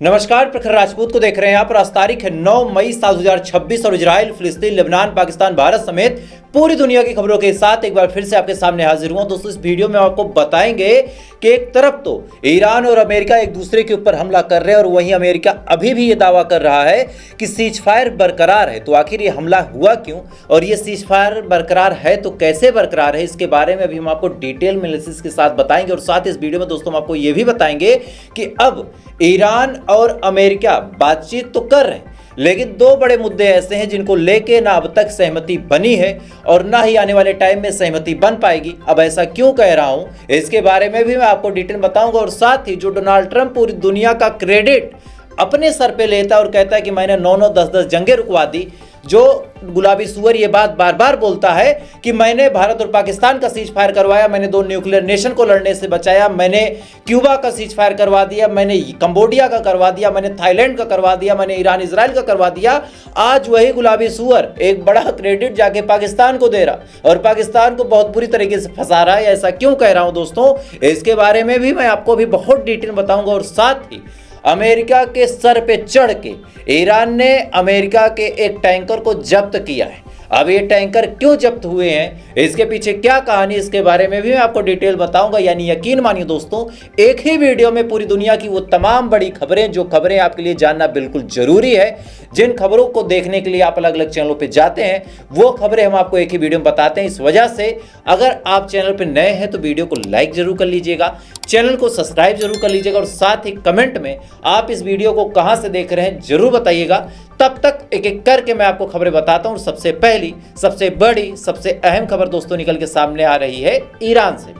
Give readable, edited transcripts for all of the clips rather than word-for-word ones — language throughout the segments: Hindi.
नमस्कार, प्रखर राजपूत को देख रहे हैं आप। आज तारीख है 9 मई साल 2026 और इजराइल, फिलिस्तीन, लेबनान, पाकिस्तान, भारत समेत पूरी दुनिया की खबरों के साथ एक बार फिर से आपके सामने हाजिर हुआ। दोस्तों, इस वीडियो में आपको बताएंगे कि एक तरफ तो ईरान और अमेरिका एक दूसरे के ऊपर हमला कर रहे हैं और वहीं अमेरिका अभी भी ये दावा कर रहा है कि सीज फायर बरकरार है। तो आखिर ये हमला हुआ क्यों और ये सीज फायर बरकरार है तो कैसे बरकरार है, इसके बारे में अभी हम आपको डिटेल में एनालिसिस के साथ बताएंगे। और साथ इस वीडियो में दोस्तों हम आपको ये भी बताएंगे कि अब ईरान और अमेरिका बातचीत तो कर रहे हैं, लेकिन दो बड़े मुद्दे ऐसे हैं जिनको लेके ना अब तक सहमति बनी है और ना ही आने वाले टाइम में सहमति बन पाएगी। अब ऐसा क्यों कह रहा हूं, इसके बारे में भी मैं आपको डिटेल बताऊंगा। और साथ ही जो डोनाल्ड ट्रंप पूरी दुनिया का क्रेडिट अपने सर पे लेता है और कहता है कि मैंने 9-9, 10-10 जंगें रुकवा दी, जो गुलाबी सुअर ये बात बार बार बोलता है कि मैंने भारत और पाकिस्तान का सीज फायर करवाया, मैंने दो न्यूक्लियर नेशन को लड़ने से बचाया, मैंने क्यूबा का सीज फायर करवा दिया, मैंने कंबोडिया का करवा दिया, मैंने थाईलैंड का करवा दिया, मैंने ईरान इजराइल का करवा दिया। आज वही गुलाबी सुअर एक बड़ा क्रेडिट जाके पाकिस्तान को दे रहा और पाकिस्तान को बहुत बुरी तरीके से फंसा रहा है। ऐसा क्यों कह रहा हूं दोस्तों, इसके बारे में भी मैं आपको भी बहुत डिटेल बताऊंगा। और साथ ही अमेरिका के सर पे चढ़ के ईरान ने अमेरिका के एक टैंकर को जब्त किया है। अब ये टैंकर क्यों जब्त हुए हैं, इसके पीछे क्या कहानी, इसके बारे में भी मैं आपको डिटेल बताऊंगा। यानी यकीन मानिए दोस्तों, एक ही वीडियो में पूरी दुनिया की वो तमाम बड़ी खबरें, जो खबरें आपके लिए जानना बिल्कुल जरूरी है, जिन खबरों को देखने के लिए आप अलग अलग चैनलों पे जाते हैं, वो खबरें हम आपको एक ही वीडियो में बताते हैं। इस वजह से अगर आप चैनल पर नए हैं तो वीडियो को लाइक जरूर कर लीजिएगा, चैनल को सब्सक्राइब जरूर कर लीजिएगा और साथ ही कमेंट में आप इस वीडियो को कहां से देख रहे हैं जरूर बताइएगा। तब तक एक एक करके मैं आपको खबरें बताता हूं। सबसे पहली, सबसे बड़ी, सबसे अहम खबर दोस्तों निकल के सामने आ रही है ईरान से,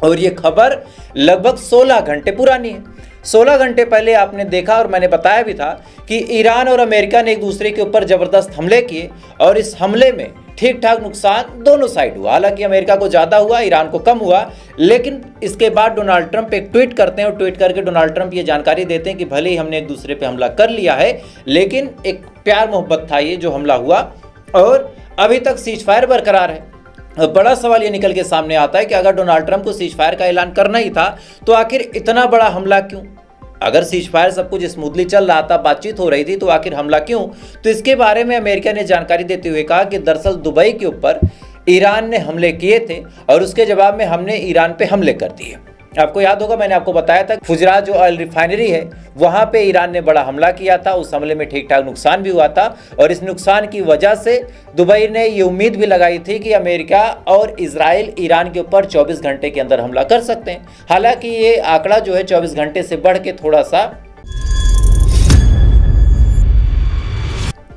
और ये खबर लगभग 16 घंटे पुरानी है। 16 घंटे पहले आपने देखा और मैंने बताया भी था कि ईरान और अमेरिका ने एक दूसरे के ऊपर जबरदस्त हमले किए और इस हमले में ठीक ठाक नुकसान दोनों साइड हुआ। हालांकि अमेरिका को ज़्यादा हुआ, ईरान को कम हुआ, लेकिन इसके बाद डोनाल्ड ट्रंप एक ट्वीट करते हैं और ट्वीट करके डोनाल्ड ट्रंप ये जानकारी देते हैं कि भले ही हमने एक दूसरे पे हमला कर लिया है, लेकिन एक प्यार मोहब्बत था ये जो हमला हुआ और अभी तक सीज फायर बरकरार है। अब बड़ा सवाल ये निकल के सामने आता है कि अगर डोनाल्ड ट्रंप को सीज फायर का ऐलान करना ही था तो आखिर इतना बड़ा हमला क्यों? अगर सीज फायर सब कुछ स्मूथली चल रहा था, बातचीत हो रही थी, तो आखिर हमला क्यों? तो इसके बारे में अमेरिका ने जानकारी देते हुए कहा कि दरअसल दुबई के ऊपर ईरान ने हमले किए थे और उसके जवाब में हमने ईरान पे हमले कर दिए। आपको याद होगा मैंने आपको बताया था फुजरा जो ऑयल रिफाइनरी है वहां पे ईरान ने बड़ा हमला किया था। उस हमले में ठीक ठाक नुकसान भी हुआ था और इस नुकसान की वजह से दुबई ने ये उम्मीद भी लगाई थी कि अमेरिका और इजराइल ईरान के ऊपर 24 घंटे के अंदर हमला कर सकते हैं। हालांकि ये आंकड़ा जो है 24 घंटे से बढ़ के थोड़ा सा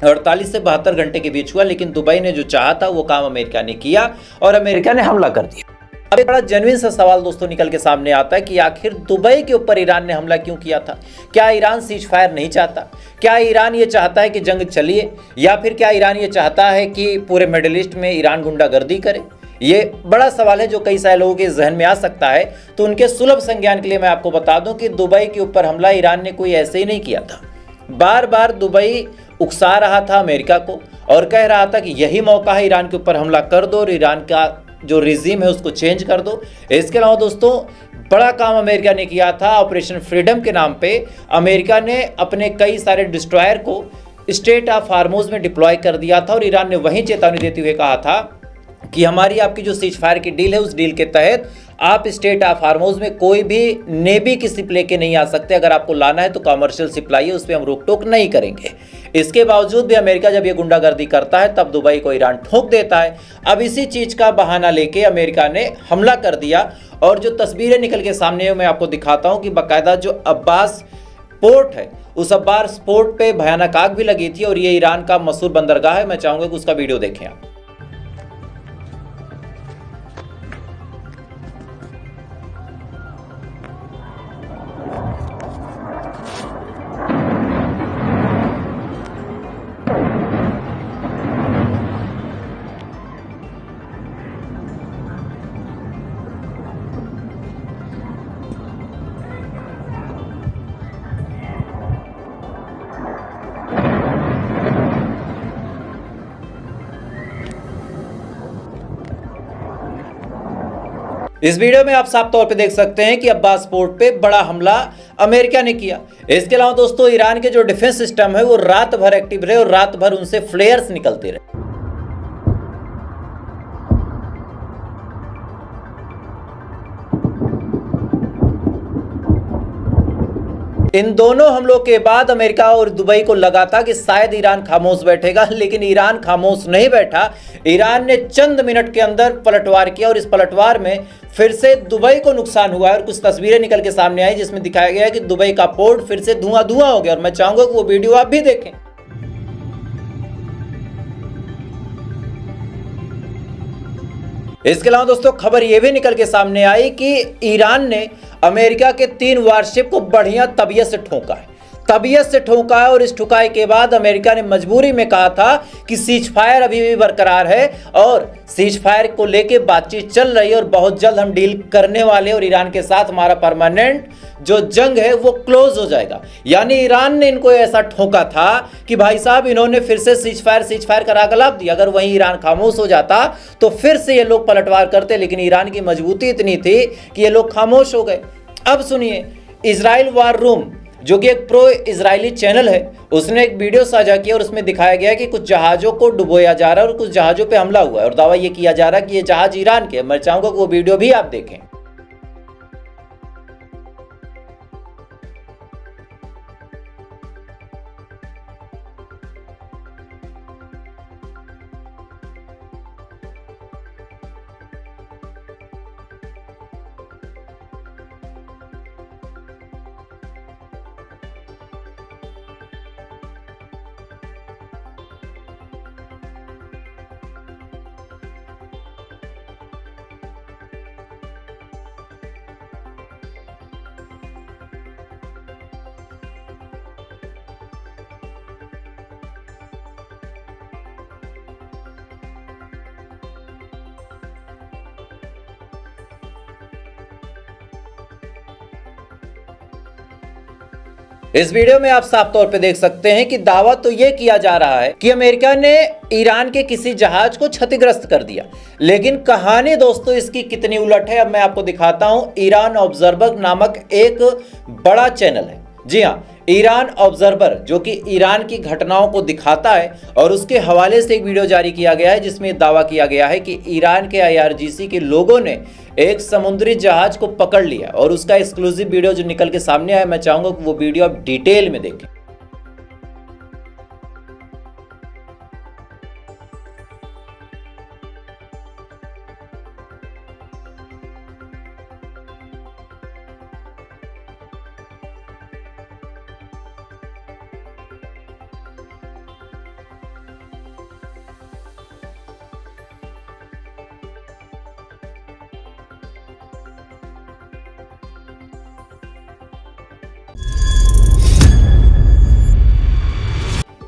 48 से 72 घंटे के बीच हुआ, लेकिन दुबई ने जो चाहा था वो काम अमेरिका ने किया और अमेरिका ने हमला कर दिया। अब एक बड़ा जेन्युइन सा सवाल दोस्तों निकल के सामने आता है कि आखिर दुबई के ऊपर ईरान ने हमला क्यों किया था? क्या ईरान सीज फायर नहीं चाहता? क्या ईरान ये चाहता है कि जंग चलिए, या फिर क्या ईरान ये चाहता है कि पूरे मिडिल ईस्ट में ईरान गुंडागर्दी करे? ये बड़ा सवाल है जो कई सारे लोगों के जहन में आ सकता है। तो उनके सुलभ संज्ञान के लिए मैं आपको बता दूं कि दुबई के ऊपर हमला ईरान ने कोई ऐसे ही नहीं किया था। बार बार दुबई उकसा रहा था अमेरिका को और कह रहा था कि यही मौका है, ईरान के ऊपर हमला कर दो और ईरान का जो रिजीम है उसको चेंज कर दो। इसके अलावा दोस्तों बड़ा काम अमेरिका ने किया था, ऑपरेशन फ्रीडम के नाम पे अमेरिका ने अपने कई सारे डिस्ट्रॉयर को स्टेट ऑफ हार्मोज में डिप्लॉय कर दिया था और ईरान ने वहीं चेतावनी देते हुए कहा था कि हमारी आपकी जो सीज फायर की डील है उस डील के तहत आप स्टेट ऑफ हार्मोज में कोई भी नेवी की शिप लेके नहीं आ सकते। अगर आपको लाना है तो कमर्शियल शिप लाइए, उस पर हम रोक टोक नहीं करेंगे। इसके बावजूद भी अमेरिका जब ये गुंडागर्दी करता है तब दुबई को ईरान ठोक देता है। अब इसी चीज का बहाना लेके अमेरिका ने हमला कर दिया और जो तस्वीरें निकल के सामने मैं आपको दिखाता हूं कि बाकायदा जो अब्बास पोर्ट है उस अब्बास पोर्ट पे भयानक आग भी लगी थी और ये ईरान का मशहूर बंदरगाह है। मैं चाहूंगा कि उसका वीडियो देखें आप। इस वीडियो में आप साफ तौर पे देख सकते हैं कि अब्बास पोर्ट पे बड़ा हमला अमेरिका ने किया। इसके अलावा दोस्तों ईरान के जो डिफेंस सिस्टम है वो रात भर एक्टिव रहे और रात भर उनसे फ्लेयर्स निकलते रहे। इन दोनों हमलों के बाद अमेरिका और दुबई को लगा था कि शायद ईरान खामोश बैठेगा, लेकिन ईरान खामोश नहीं बैठा। ईरान ने चंद मिनट के अंदर पलटवार किया और इस पलटवार में फिर से दुबई को नुकसान हुआ और कुछ तस्वीरें निकल के सामने आई जिसमें दिखाया गया है कि दुबई का पोर्ट फिर से धुआं धुआं हो गया। और मैं चाहूंगा कि वो वीडियो आप भी देखें। इसके अलावा दोस्तों खबर यह भी निकल के सामने आई कि ईरान ने अमेरिका के 3 वारशिप को बढ़िया तबीयत से ठोका है। और इस ठुकाई के बाद अमेरिका ने मजबूरी में कहा था कि सीज फायर अभी भी बरकरार है और सीज फायर को लेके बातचीत चल रही है और बहुत जल्द हम डील करने वाले और ईरान के साथ हमारा परमानेंट जो जंग है वो क्लोज हो जाएगा। यानी ईरान ने इनको ऐसा ठोका था कि भाई साहब इन्होंने फिर से सीज फायर करा गलाब दिया। अगर वहीं ईरान खामोश हो जाता तो फिर से ये लोग पलटवार करते, लेकिन ईरान की मजबूती इतनी थी कि ये लोग खामोश हो गए। अब सुनिए, इजराइल वार रूम जो कि एक प्रो इजरायली चैनल है, उसने एक वीडियो साझा किया और उसमें दिखाया गया कि कुछ जहाज़ों को डुबोया जा रहा है और कुछ जहाज़ों पे हमला हुआ है और दावा ये किया जा रहा है कि ये जहाज़ ईरान के। मैं चाहूंगा कि वो वीडियो भी आप देखें। इस वीडियो में आप साफ तौर पे देख सकते हैं कि दावा तो यह किया जा रहा है कि अमेरिका ने ईरान के किसी जहाज को क्षतिग्रस्त कर दिया, लेकिन कहानी दोस्तों इसकी कितनी उलट है अब मैं आपको दिखाता हूं। ईरान ऑब्जर्वर नामक एक बड़ा चैनल है, जी हाँ, ईरान ऑब्जर्वर, जो कि ईरान की घटनाओं को दिखाता है और उसके हवाले से एक वीडियो जारी किया गया है जिसमें दावा किया गया है कि ईरान के IRGC के लोगों ने एक समुद्री जहाज को पकड़ लिया और उसका एक्सक्लूसिव वीडियो जो निकल के सामने आया, मैं चाहूंगा कि वो वीडियो आप डिटेल में देखें।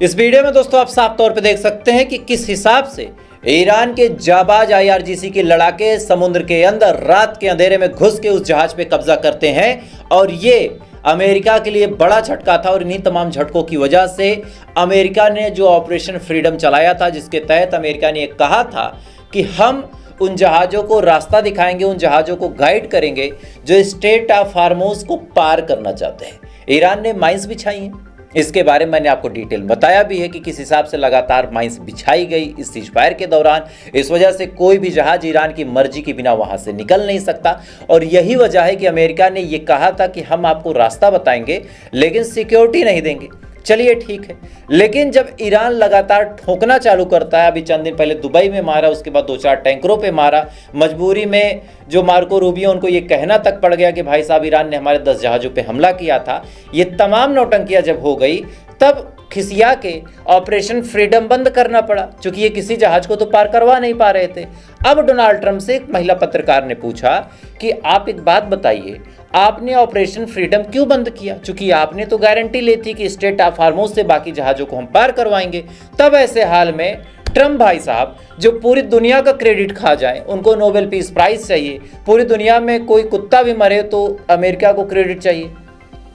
इस वीडियो में दोस्तों आप साफ तौर पे देख सकते हैं कि किस हिसाब से ईरान के जाबाज IRGC के लड़ाके समुद्र के अंदर रात के अंधेरे में घुस के उस जहाज पे कब्जा करते हैं और ये अमेरिका के लिए बड़ा झटका था। और इन्हीं तमाम झटकों की वजह से अमेरिका ने जो ऑपरेशन फ्रीडम चलाया था, जिसके तहत अमेरिका ने कहा था कि हम उन जहाज़ों को रास्ता दिखाएंगे, उन जहाज़ों को गाइड करेंगे जो स्ट्रेट ऑफ हार्मोज को पार करना चाहते हैं। ईरान ने माइंस बिछाई हैं, इसके बारे में मैंने आपको डिटेल बताया भी है कि किस हिसाब से लगातार माइंस बिछाई गई इस सीज फायर के दौरान। इस वजह से कोई भी जहाज ईरान की मर्जी के बिना वहां से निकल नहीं सकता और यही वजह है कि अमेरिका ने यह कहा था कि हम आपको रास्ता बताएंगे लेकिन सिक्योरिटी नहीं देंगे। चलिए ठीक है, लेकिन जब ईरान लगातार ठोकना चालू करता है, अभी चंद दिन पहले दुबई में मारा, उसके बाद 2-4 टैंकरों पे मारा, मजबूरी में जो मार्को रूबियो उनको ये कहना तक पड़ गया कि भाई साहब ईरान ने हमारे 10 जहाज़ों पे हमला किया था। ये तमाम नौटंकियां जब हो गई तब खिसिया के ऑपरेशन फ्रीडम बंद करना पड़ा, क्योंकि ये किसी जहाज को तो पार करवा नहीं पा रहे थे। अब डोनाल्ड ट्रंप से एक महिला पत्रकार ने पूछा कि आप एक बात बताइए, आपने ऑपरेशन फ्रीडम क्यों बंद किया, क्योंकि आपने तो गारंटी ली थी कि स्ट्रेट ऑफ हार्मोज से बाकी जहाजों को हम पार करवाएंगे। तब ऐसे हाल में ट्रंप भाई साहब जो पूरी दुनिया का क्रेडिट खा जाए, उनको नोबेल पीस प्राइज चाहिए। पूरी दुनिया में कोई कुत्ता भी मरे तो अमेरिका को क्रेडिट चाहिए,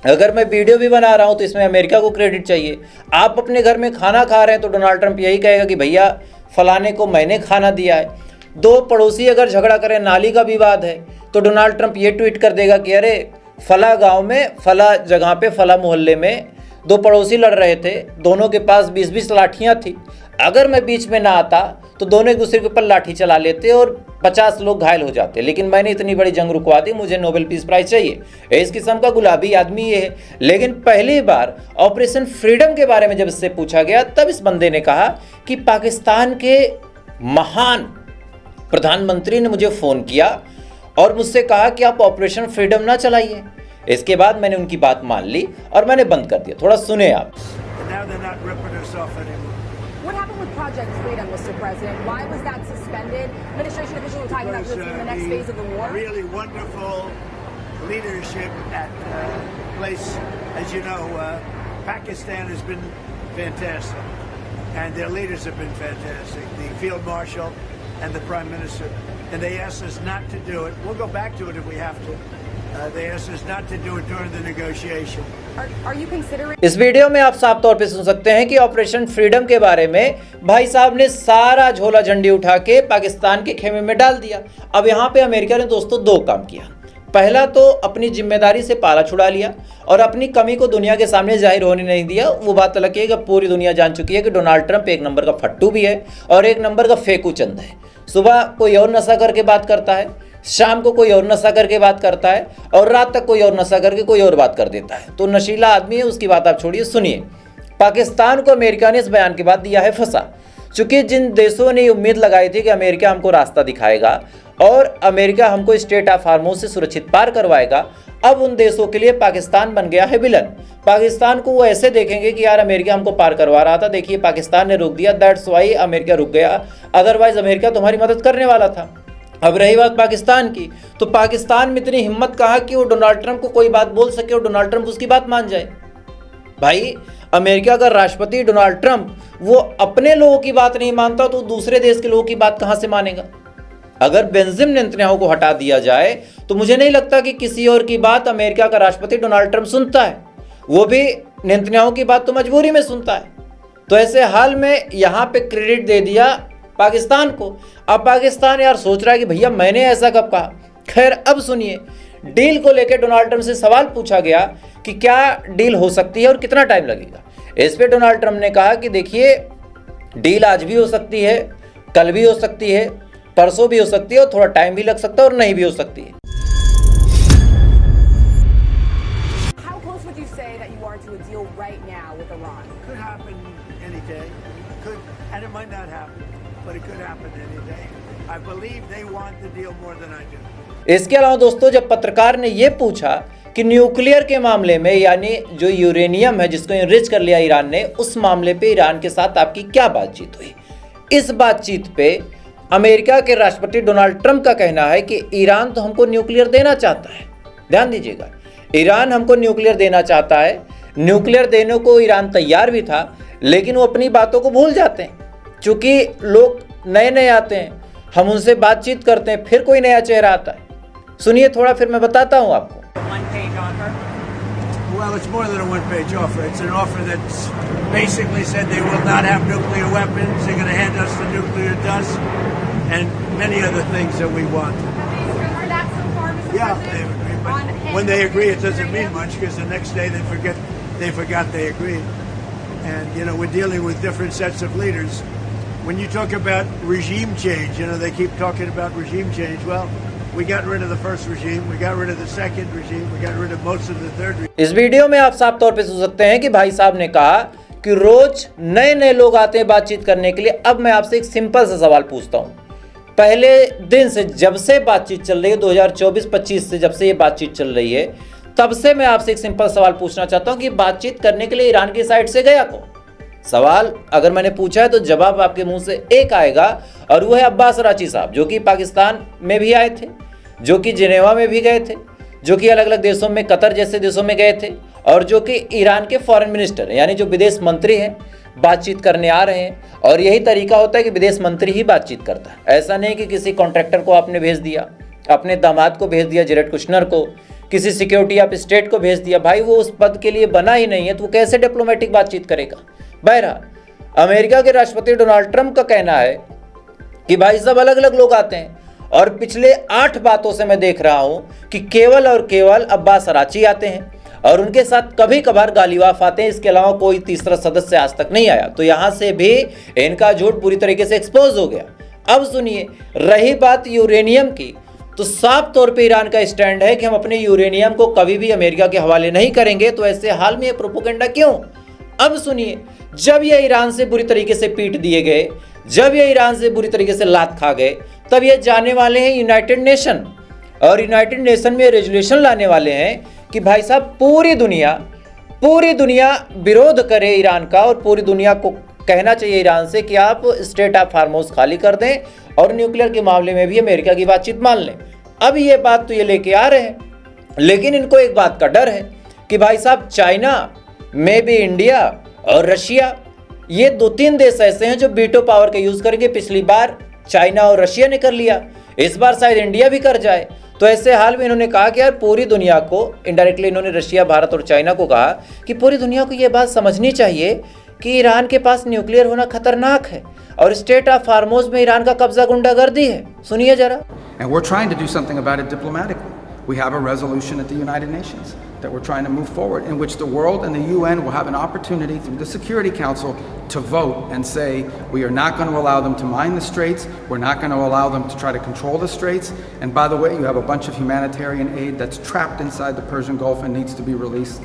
अगर मैं वीडियो भी बना रहा हूं तो इसमें अमेरिका को क्रेडिट चाहिए। आप अपने घर में खाना खा रहे हैं तो डोनाल्ड ट्रंप यही कहेगा कि भैया फलाने को मैंने खाना दिया है। दो पड़ोसी अगर झगड़ा करें, नाली का विवाद है, तो डोनाल्ड ट्रंप ये ट्वीट कर देगा कि अरे फला गांव में, फला जगह पे, फला मोहल्ले में दो पड़ोसी लड़ रहे थे, दोनों के पास 20-20 लाठियां थी। अगर मैं बीच में ना आता तो दोनों एक दूसरे के ऊपर लाठी चला लेते और 50 लोग घायल हो जाते, लेकिन मैंने इतनी बड़ी जंग रुकवा दी, मुझे नोबेल पीस प्राइज चाहिए। इस किस्म का गुलाबी आदमी ये है। लेकिन पहली बार ऑपरेशन फ्रीडम के बारे में जब इससे पूछा गया तब इस बंदे ने कहा कि पाकिस्तान के महान प्रधानमंत्री ने मुझे फ़ोन किया और मुझसे कहा कि आप ऑपरेशन फ्रीडम ना चलाइए। इसके बाद मैंने उनकी बात मान ली और मैंने बंद कर दिया। थोड़ा सुने आप। What happened with Project Freedom, Mr. President? Why was that suspended? Administration officials were talking about this in the next phase of the war. Really wonderful leadership at place. As you know, Pakistan has been fantastic, and their leaders have been fantastic. The Field Marshal and the Prime Minister, and they asked us not to do it. We'll go back to it if we have to. They asked us not to do it during the negotiation. Are you considering? इस वीडियो में आप साफ तौर पे सुन सकते हैं कि ऑपरेशन फ्रीडम के बारे में भाई साहब ने सारा झोला झंडी उठा के पाकिस्तान के खेमे में डाल दिया। अब यहाँ पे अमेरिका ने दोस्तों दो काम किया। पहला तो अपनी जिम्मेदारी से पाला छुड़ा लिया और अपनी कमी को दुनिया के सामने जाहिर होने नहीं दिया। वो बात अलग है कि पूरी दुनिया जान चुकी है कि डोनाल्ड ट्रंप एक नंबर का फट्टू भी है और एक नंबर का फेकू चंद है। सुबह कोई और नशा करके बात करता है, शाम को कोई और नशा करके बात करता है और रात तक कोई और नशा करके कोई और बात कर देता है। तो नशीला आदमी है, उसकी बात आप छोड़िए। सुनिए, पाकिस्तान को अमेरिका ने इस बयान के बाद दिया है फंसा। चूंकि जिन देशों ने उम्मीद लगाई थी कि अमेरिका हमको रास्ता दिखाएगा और अमेरिका हमको स्ट्रेट ऑफ हार्मोज से सुरक्षित पार करवाएगा, अब उन देशों के लिए पाकिस्तान बन गया है विलन। पाकिस्तान को वो ऐसे देखेंगे कि यार अमेरिका हमको पार करवा रहा था, देखिए पाकिस्तान ने रोक दिया, दैट्स वाई अमेरिका रुक गया, अदरवाइज अमेरिका तुम्हारी मदद करने वाला था। अब रही बात पाकिस्तान की, तो पाकिस्तान में इतनी हिम्मत कहाँ कि वो डोनाल्ड ट्रंप को कोई बात बोल सके और डोनाल्ड ट्रंप उसकी बात मान जाए। भाई अमेरिका का राष्ट्रपति डोनाल्ड ट्रंप वो अपने लोगों की बात नहीं मानता तो दूसरे देश के लोगों की बात कहां से मानेगा। अगर बेंजामिन नेतन्याहू को हटा दिया जाए तो मुझे नहीं लगता कि किसी और की बात अमेरिका का राष्ट्रपति डोनाल्ड ट्रंप सुनता है, वो भी नेतन्याहू की बात तो मजबूरी में सुनता है। तो ऐसे हाल में यहां पे क्रेडिट दे दिया पाकिस्तान को। अब पाकिस्तान यार सोच रहा है कि भैया मैंने ऐसा कब कहा। खैर अब सुनिए, डील को लेकर डोनाल्ड ट्रंप से सवाल पूछा गया कि क्या डील हो सकती है और कितना टाइम लगेगा। इस पे डोनाल्ड ट्रंप ने कहा कि देखिए डील आज भी हो सकती है, कल भी हो सकती है, परसों भी हो सकती है और थोड़ा टाइम भी लग सकता है और नहीं भी हो सकती है। How close would you say that you are to a deal right now with Iran? Could happen any day. Could, and it might not happen, but it could happen any day. I believe they want the deal more than I do. इसके अलावा दोस्तों जब पत्रकार ने यह पूछा कि न्यूक्लियर के मामले में, यानी जो यूरेनियम है जिसको इनरिच कर लिया ईरान ने, उस मामले पे ईरान के साथ आपकी क्या बातचीत हुई, इस बातचीत पे अमेरिका के राष्ट्रपति डोनाल्ड ट्रंप का कहना है कि ईरान तो हमको न्यूक्लियर देना चाहता है। ध्यान दीजिएगा, ईरान हमको न्यूक्लियर देना चाहता है, न्यूक्लियर देने को ईरान तैयार भी था, लेकिन वो अपनी बातों को भूल जाते हैं। चूंकि लोग नए नए आते हैं, हम उनसे बातचीत करते हैं, फिर कोई नया चेहरा आता है। सुनिए थोड़ा, फिर मैं बताता हूं आपको। Well, it's more than a one-page offer. It's an offer that's basically said they will not have nuclear weapons. They're going to hand us the nuclear dust and many other things that we want. Heard that so far, Mr. Yeah, they President? agree. But when they agree, it doesn't mean much because the next day they forgot they agreed. And you know, we're dealing with different sets of leaders. When you talk about regime change, you know, they keep talking about regime change. Well, we got rid of the first regime, we got rid of the second regime, we got rid of most of the third regime. इस वीडियो में आप साफ तौर पे सुन सकते हैं कि भाई साहब ने कहा कि रोज नए नए लोग आते हैं बातचीत करने के लिए। अब मैं आपसे एक सिंपल सा सवाल पूछता हूं, पहले दिन से जब से बातचीत चल रही है, 2024-25 से जब से ये बातचीत चल रही है, तब से मैं आपसे एक सिंपल सवाल पूछना चाहता हूं कि बातचीत करने के लिए ईरान की साइड से गया कौन। सवाल अगर मैंने पूछा है तो जवाब आपके मुंह से एक आएगा और वो है अब्बास अराची साहब, जो कि पाकिस्तान में भी आए थे, जो कि जिनेवा में भी गए थे, जो कि अलग अलग देशों में, कतर जैसे देशों में गए थे, और जो कि ईरान के फॉरेन मिनिस्टर हैं, यानी जो विदेश मंत्री हैं, बातचीत करने आ रहे हैं। और यही तरीका होता है कि विदेश मंत्री ही बातचीत करता है। ऐसा नहीं कि किसी कॉन्ट्रैक्टर को आपने भेज दिया, अपने दामाद को भेज दिया, जेरेड कुशनर को, किसी सिक्योरिटी ऑफ स्टेट को भेज दिया। भाई वो उस पद के लिए बना ही नहीं है, तो वो कैसे डिप्लोमेटिक बातचीत करेगा। बहरहाल अमेरिका के राष्ट्रपति डोनाल्ड ट्रंप का कहना है कि भाई सब अलग अलग लोग आते हैं और पिछले 8 बातों से मैं देख रहा हूं कि केवल और केवल अब्बास अराची आते हैं और उनके साथ कभी कभार गालिवाफ आते हैं, इसके अलावा कोई तीसरा सदस्य आज तक नहीं आया। तो यहां से भी इनका झूठ पूरी तरीके से एक्सपोज हो गया। अब सुनिए, रही बात यूरेनियम की, तो साफ तौर पे ईरान का स्टैंड है कि हम अपने यूरेनियम को कभी भी अमेरिका के हवाले नहीं करेंगे। तो ऐसे हाल में ये प्रोपोगेंडा क्यों? अब सुनिए, जब ये ईरान से बुरी तरीके से पीट दिए गए, जब ये ईरान से बुरी तरीके से लात खा गए, तब ये जाने वाले हैं यूनाइटेड नेशन, और यूनाइटेड नेशन में रेजोल्यूशन लाने वाले हैं कि भाई साहब पूरी दुनिया विरोध करे ईरान का, और पूरी दुनिया को कहना चाहिए ईरान से कि आप स्टेट ऑफ हार्मोज खाली कर दें और न्यूक्लियर के मामले में भी अमेरिका की बातचीत मान लें। अब ये बात तो ये लेके आ रहे हैं, लेकिन इनको एक बात का डर है कि भाई साहब चाइना में भी इंडिया और रशिया, ये 2-3 देश ऐसे हैं जो वीटो पावर का यूज करेंगे। पिछली बार चाइना और रशिया ने कर लिया, इस बार शायद इंडिया भी कर जाए। तो ऐसे हाल में इन्होंने कहा कि यार पूरी दुनिया को, इनडायरेक्टली इन्होंने रशिया, भारत और चाइना को कहा कि पूरी दुनिया को ये बात समझनी चाहिए कि ईरान के पास न्यूक्लियर होना खतरनाक है और स्टेट ऑफ हार्मोज में ईरान का कब्जा गुंडागर्दी है। सुनिए जरा। And we're trying to do something about it diplomatically. We have a resolution at the United Nations that we're trying to move forward, in which the world and the UN will have an opportunity through the Security Council to vote and say we are not going to allow them to mine the straits, we're not going to allow them to try to control the straits, and by the way, you have a bunch of humanitarian aid that's trapped inside the Persian Gulf and needs to be released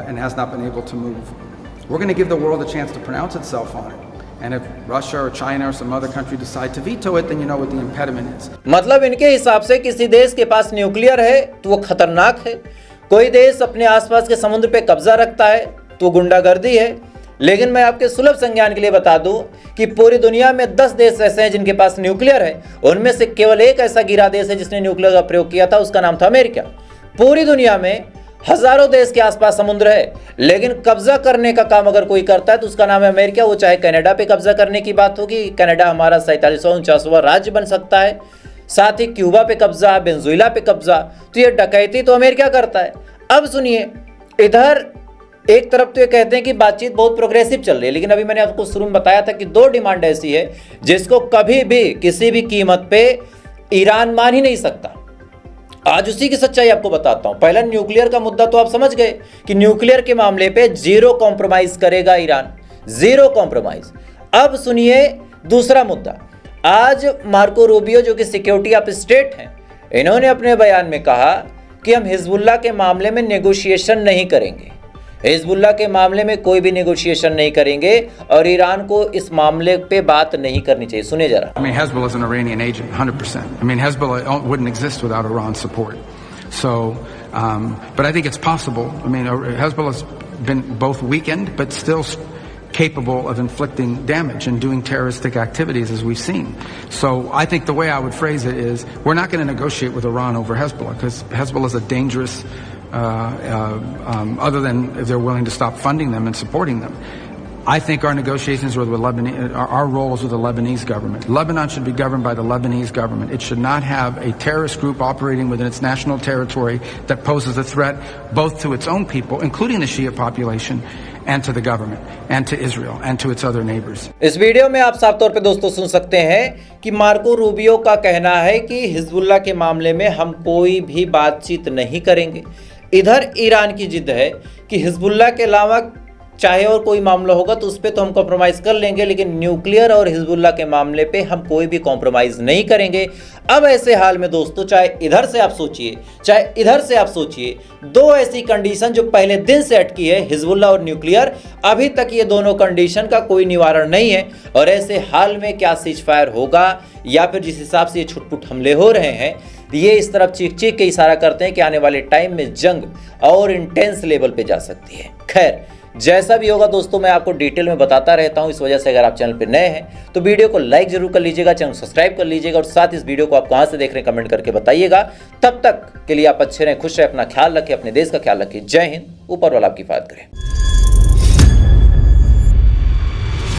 and has not been able to move. We're going to give the world a chance to pronounce itself on it. And if Russia or China or some other country decide to veto it, then you know what the impediment is. मतलब इनके हिसाब से किसी देश के पास न्यूक्लियर है तो वो खतरनाक है, कोई देश अपने आसपास के समुद्र पे कब्जा रखता है तो गुंडागर्दी है। लेकिन मैं आपके सुलभ संज्ञान के लिए बता दूं कि पूरी दुनिया में 10 देश ऐसे हैं जिनके पास न्यूक्लियर है, उनमें से केवल एक ऐसा गिरा देश है जिसने न्यूक्लियर का प्रयोग किया था, उसका नाम था अमेरिका। पूरी दुनिया में हजारों देश के आसपास समुद्र है, लेकिन कब्जा करने का काम अगर कोई करता है तो उसका नाम है अमेरिका। वो चाहे कनाडा पे कब्जा करने की बात होगी, कनाडा हमारा 4749वां राज्य बन सकता है, साथ ही क्यूबा पे कब्जा, वेनेजुएला पे कब्जा, तो ये डकैती तो अमेरिका करता है। अब सुनिए, इधर एक तरफ तो ये कहते हैं कि बातचीत बहुत प्रोग्रेसिव चल रही है, लेकिन अभी मैंने आपको शुरू में बताया था कि 2 डिमांड ऐसी है जिसको कभी भी किसी भी कीमत पे ईरान मान ही नहीं सकता। आज उसी की सच्चाई आपको बताता हूं। पहला न्यूक्लियर का मुद्दा तो आप समझ गए कि न्यूक्लियर के मामले पे 0 कॉम्प्रोमाइज करेगा ईरान, 0 कॉम्प्रोमाइज। अब सुनिए दूसरा मुद्दा। आज मार्को रूबियो जो कि सिक्योरिटी ऑफ स्टेट हैं, इन्होंने अपने बयान में कहा कि हम हिजबुल्लाह के मामले में नेगोशिएशन नहीं करेंगे, हिजबुल्लाह के मामले में कोई भी नेगोशिएशन नहीं करेंगे और ईरान को इस मामले पे बात नहीं करनी चाहिए। सुनिए जरा। I mean, Hezbollah is an Iranian agent, 100%. I mean, Hezbollah wouldn't exist without Iran's support. So, but I think it's possible. I mean, Hezbollah's been both weakened, but still capable of inflicting damage and doing terroristic activities, as we've seen. So I think the way I would phrase it is, we're not going to negotiate with Iran over Hezbollah, because Hezbollah is a dangerous, other than if they're willing to stop funding them and supporting them. I think our negotiations with Lebanese, our role is with the Lebanese government. Lebanon should be governed by the Lebanese government. It should not have a terrorist group operating within its national territory that poses a threat both to its own people, including the Shia population, and to the government, and to Israel, and to its other neighbors. इस वीडियो में आप साफ तौर पे दोस्तों सुन सकते हैं कि मार्को रूबियो का कहना है कि हिजबुल्लाह के मामले में हम कोई भी बातचीत नहीं करेंगे। इधर ईरान की जिद है कि हिजबुल्लाह के अलावा चाहे और कोई मामला होगा तो उस पर तो हम कॉम्प्रोमाइज़ कर लेंगे, लेकिन न्यूक्लियर और हिजबुल्लाह के मामले पे हम कोई भी कॉम्प्रोमाइज़ नहीं करेंगे। अब ऐसे हाल में दोस्तों, चाहे इधर से आप सोचिए चाहे इधर से आप सोचिए, 2 ऐसी कंडीशन जो पहले दिन से अटकी है, हिजबुल्लाह और न्यूक्लियर, अभी तक ये दोनों कंडीशन का कोई निवारण नहीं है। और ऐसे हाल में क्या सीज फायर होगा, या फिर जिस हिसाब से ये छुटपुट हमले हो रहे हैं, ये इस तरफ चीख चीख के इशारा करते हैं कि आने वाले टाइम में जंग और इंटेंस लेवल पे जा सकती है। खैर, जैसा भी होगा दोस्तों, मैं आपको डिटेल में बताता रहता हूं। इस वजह से अगर आप चैनल पे नए हैं तो वीडियो को लाइक जरूर कर लीजिएगा, चैनल सब्सक्राइब कर लीजिएगा, और साथ इस वीडियो को आप कहां से देख रहे हैं कमेंट करके बताइएगा। तब तक के लिए आप अच्छे रहें, खुश रहें, अपना ख्याल रखें, अपने देश का ख्याल रखें। जय हिंद, ऊपर वाला आपकी हिफाजत करे।